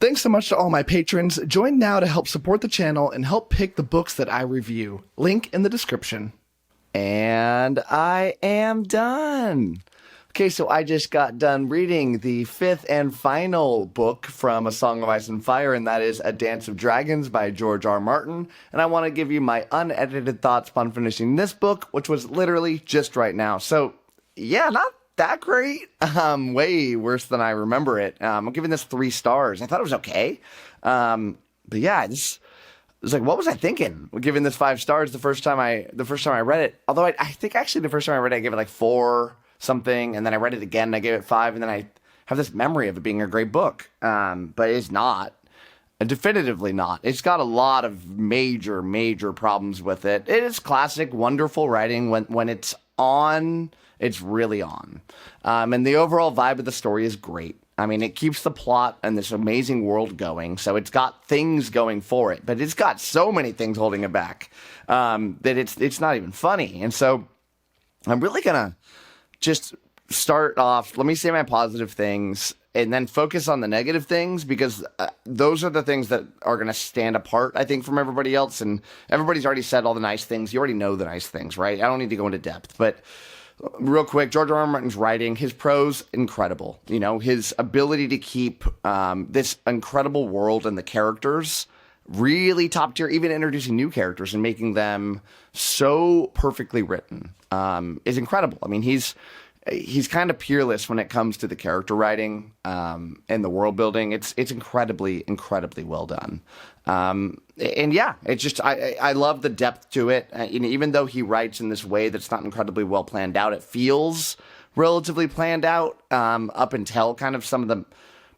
Thanks so much to all my patrons. Join now to help support the channel and help pick the books that I review. Link in the description. And I am done. Okay, so I just got done reading the fifth and final book from A Song of Ice and Fire, and that is A Dance of Dragons by George R.R. Martin. And I want to give you my unedited thoughts upon finishing this book, which was literally just right now. So, yeah, not that great. Way worse than I remember it. I'm giving this 3 stars. I thought it was okay. But yeah, it was like, what was I thinking? Giving this 5 stars the first time I read it. Although I think actually the first time I read it, I gave it like 4 something, and then I read it again and I gave it 5, and then I have this memory of it being a great book. But it's not. Definitively not. It's got a lot of major problems with it. It is classic, wonderful writing. When it's on, it's really on. And the overall vibe of the story is great. I mean, it keeps the plot and this amazing world going, so it's got things going for it, but it's got so many things holding it back that it's not even funny. And so I'm really gonna just start off, let me say my positive things, and then focus on the negative things, because those are the things that are going to stand apart, I think, from everybody else. And everybody's already said all the nice things. You already know the nice things, right? I don't need to go into depth. But real quick, George R.R. Martin's writing, his prose, incredible. You know, his ability to keep this incredible world and the characters really top tier, even introducing new characters and making them so perfectly written, is incredible. I mean, he's kind of peerless when it comes to the character writing and the world building. It's incredibly well done. And yeah, it's just, I love the depth to it. Even though he writes in this way that's not incredibly well planned out, it feels relatively planned out up until kind of some of the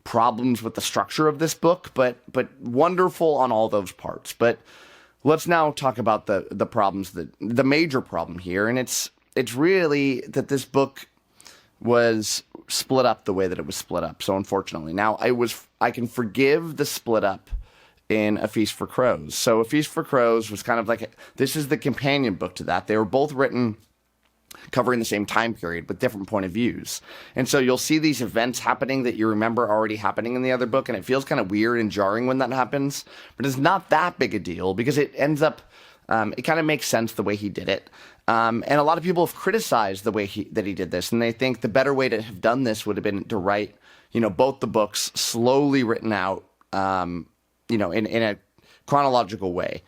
problems with the structure of this book, but wonderful on all those parts. But let's now talk about the problems, the major problem here, and it's really that this book was split up the way that it was split up. So unfortunately, now I can forgive the split up in A Feast for Crows. So A Feast for Crows was kind of like this is the companion book to that. They were both written covering the same time period with different point of views. And so you'll see these events happening that you remember already happening in the other book, and it feels kind of weird and jarring when that happens, but it's not that big a deal because it ends up, it kind of makes sense the way he did it. And a lot of people have criticized the way that he did this, and they think the better way to have done this would have been to write, both the books slowly written out, in a chronological way.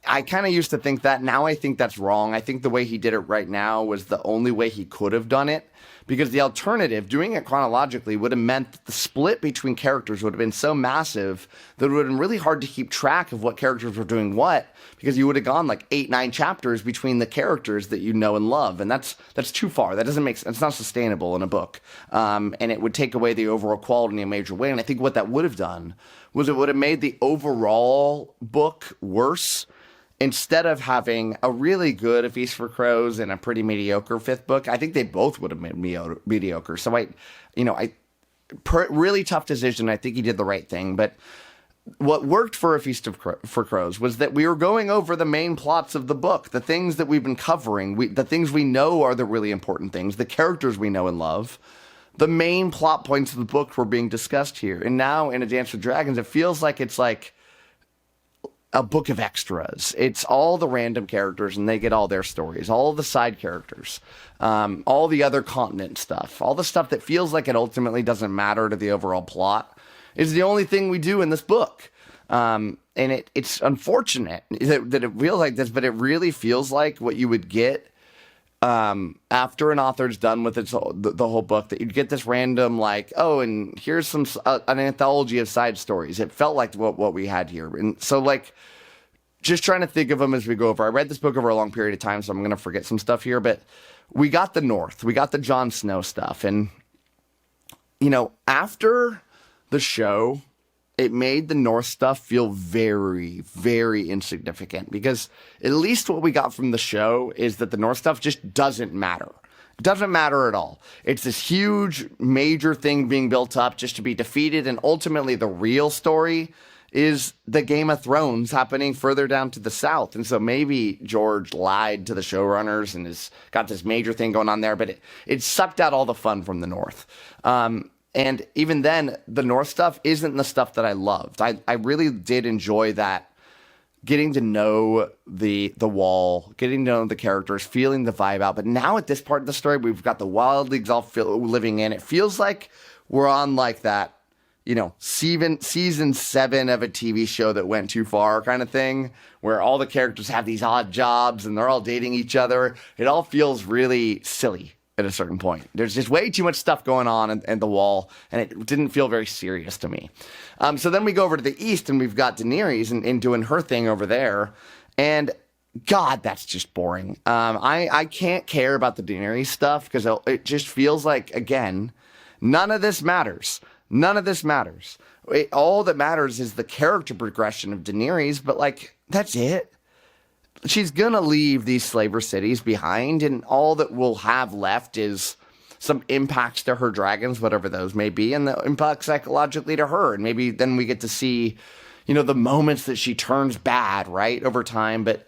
I kind of used to think that. Now I think that's wrong. I think the way he did it right now was the only way he could have done it, because the alternative, doing it chronologically, would have meant that the split between characters would have been so massive that it would have been really hard to keep track of what characters were doing what, because you would have gone like 8-9 chapters between the characters that you know and love, and that's too far. That doesn't make sense. It's not sustainable in a book, and it would take away the overall quality in a major way. And I think what that would have done was it would have made the overall book worse. Instead of having a really good A Feast for Crows and a pretty mediocre 5th book, I think they both would have been mediocre. So really tough decision. I think he did the right thing. But what worked for A Feast for Crows was that we were going over the main plots of the book, the things that we've been covering, the things we know are the really important things, the characters we know and love. The main plot points of the book were being discussed here. And now in A Dance with Dragons, it feels like it's like a book of extras. It's all the random characters and they get all their stories, all the side characters, all the other continent stuff, all the stuff that feels like it ultimately doesn't matter to the overall plot is the only thing we do in this book. And it's unfortunate that it feels like this, but it really feels like what you would get after an author's done with the whole book, that you'd get this random like, oh, and here's an anthology of side stories. It felt like what we had here. And so like, just trying to think of them as we go over. I read this book over a long period of time, so I'm going to forget some stuff here, but we got the North, we got the Jon Snow stuff. And, after the show, it made the North stuff feel very, very insignificant, because at least what we got from the show is that the North stuff just doesn't matter. It doesn't matter at all. It's this huge, major thing being built up just to be defeated, and ultimately the real story is the Game of Thrones happening further down to the south. And so maybe George lied to the showrunners and has got this major thing going on there, but it sucked out all the fun from the North. And even then, the North stuff isn't the stuff that I loved. I really did enjoy that, getting to know the wall, getting to know the characters, feeling the vibe out. But now at this part of the story, we've got the Wild Leagues all living in. It feels like we're on like that, season 7 of a TV show that went too far kind of thing, where all the characters have these odd jobs and they're all dating each other. It all feels really silly at a certain point. There's just way too much stuff going on in the wall, and it didn't feel very serious to me. So then we go over to the east, and we've got Daenerys and doing her thing over there, and God, that's just boring. I can't care about the Daenerys stuff because it just feels like, again, none of this matters. None of this matters. All that matters is the character progression of Daenerys, but like, that's it. She's gonna leave these slaver cities behind, and all that we'll have left is some impacts to her dragons, whatever those may be, and the impact psychologically to her. And maybe then we get to see, the moments that she turns bad, right, over time. But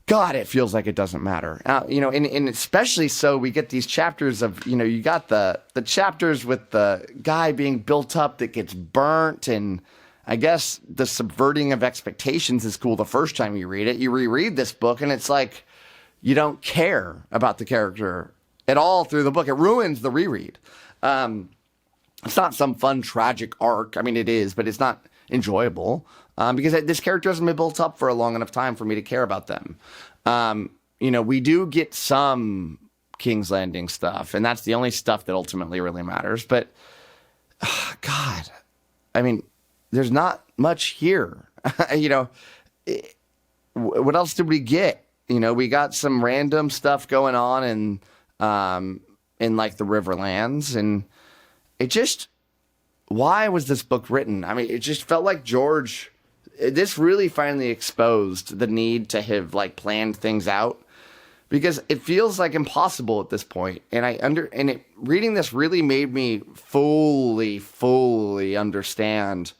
God, it feels like it doesn't matter. And especially so we get these chapters of, you got the chapters with the guy being built up that gets burnt, and I guess the subverting of expectations is cool the first time you read it. You reread this book, and it's like you don't care about the character at all through the book. It ruins the reread. It's not some fun, tragic arc. I mean, it is, but it's not enjoyable because this character hasn't been built up for a long enough time for me to care about them. We do get some King's Landing stuff, and that's the only stuff that ultimately really matters. But, God, I mean, there's not much here. What else did we get? We got some random stuff going on in like the Riverlands, and it just, why was this book written? I mean, it just felt like this really finally exposed the need to have like planned things out, because it feels like impossible at this point. And reading this really made me fully understand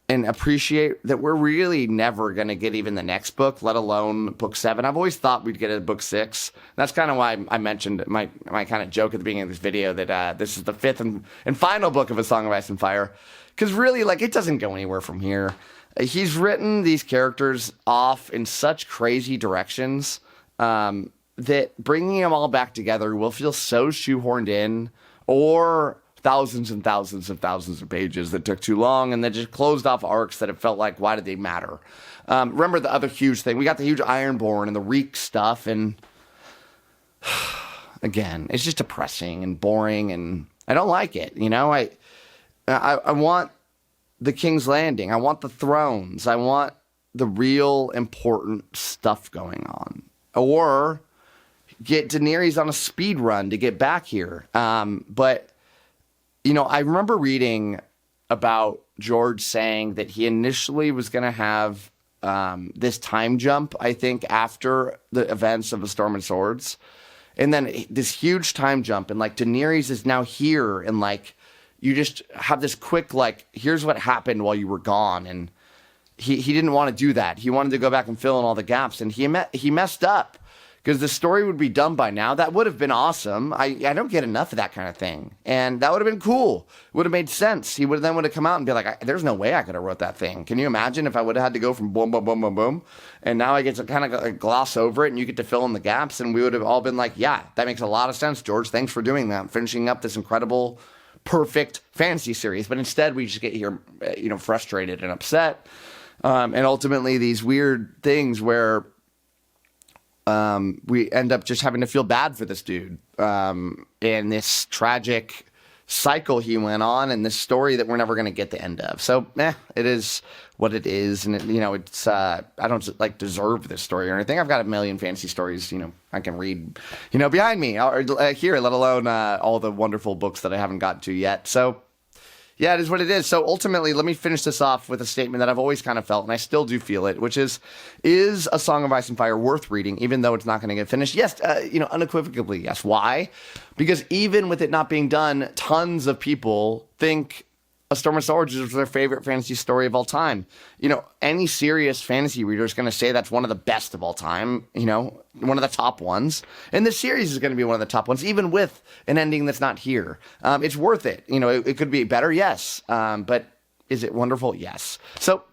and appreciate that we're really never going to get even the next book, let alone book 7. I've always thought we'd get a book 6. That's kind of why I mentioned my kind of joke at the beginning of this video that this is the 5th and final book of A Song of Ice and Fire. Because really, like, it doesn't go anywhere from here. He's written these characters off in such crazy directions that bringing them all back together will feel so shoehorned in, or thousands and thousands and thousands of pages that took too long and that just closed off arcs that it felt like, why did they matter? Remember the other huge thing? We got the huge Ironborn and the Reek stuff, and again, it's just depressing and boring, and I don't like it. I want the King's Landing. I want the thrones. I want the real important stuff going on. Or get Daenerys on a speed run to get back here. But I remember reading about George saying that he initially was going to have this time jump, I think, after the events of A Storm and Swords. And then this huge time jump, and like Daenerys is now here, and like you just have this quick, like, here's what happened while you were gone. And he didn't want to do that. He wanted to go back and fill in all the gaps, and he messed up. Because the story would be done by now. That would have been awesome. I don't get enough of that kind of thing. And that would have been cool. It would have made sense. He would have come out and be like, there's no way I could have wrote that thing. Can you imagine if I would have had to go from boom, boom, boom, boom, boom, and now I get to kind of gloss over it and you get to fill in the gaps, and we would have all been like, yeah, that makes a lot of sense, George. Thanks for doing that. Finishing up this incredible, perfect fantasy series. But instead, we just get here, frustrated and upset. And ultimately, these weird things where we end up just having to feel bad for this dude, and this tragic cycle he went on, and this story that we're never going to get the end of. So, it is what it is, and it's I don't like deserve this story or anything. I've got a million fantasy stories, I can read, behind me or here, let alone all the wonderful books that I haven't gotten to yet. So. Yeah, it is what it is. So ultimately, let me finish this off with a statement that I've always kind of felt, and I still do feel it, which is A Song of Ice and Fire worth reading, even though it's not going to get finished? Yes, unequivocally, yes. Why? Because even with it not being done, tons of people think A Storm of Swords is their favorite fantasy story of all time. You know, any serious fantasy reader is going to say that's one of the best of all time, you know, one of the top ones. And this series is going to be one of the top ones, even with an ending that's not here. It's worth it. You know, it could be better, yes. But is it wonderful? Yes. So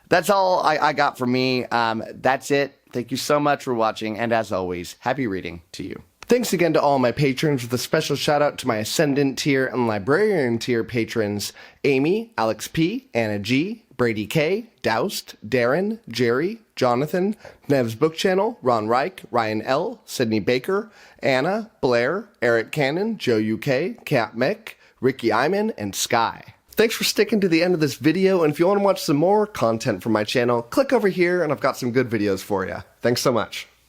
that's all I got from me. That's it. Thank you so much for watching. And as always, happy reading to you. Thanks again to all my patrons, with a special shout out to my Ascendant tier and Librarian tier patrons: Amy, Alex P, Anna G, Brady K, Doust, Darren, Jerry, Jonathan, Nev's Book Channel, Ron Reich, Ryan L, Sydney Baker, Anna, Blair, Eric Cannon, Joe UK, Kat Mick, Ricky Iman, and Sky. Thanks for sticking to the end of this video, and if you want to watch some more content from my channel, click over here and I've got some good videos for you. Thanks so much.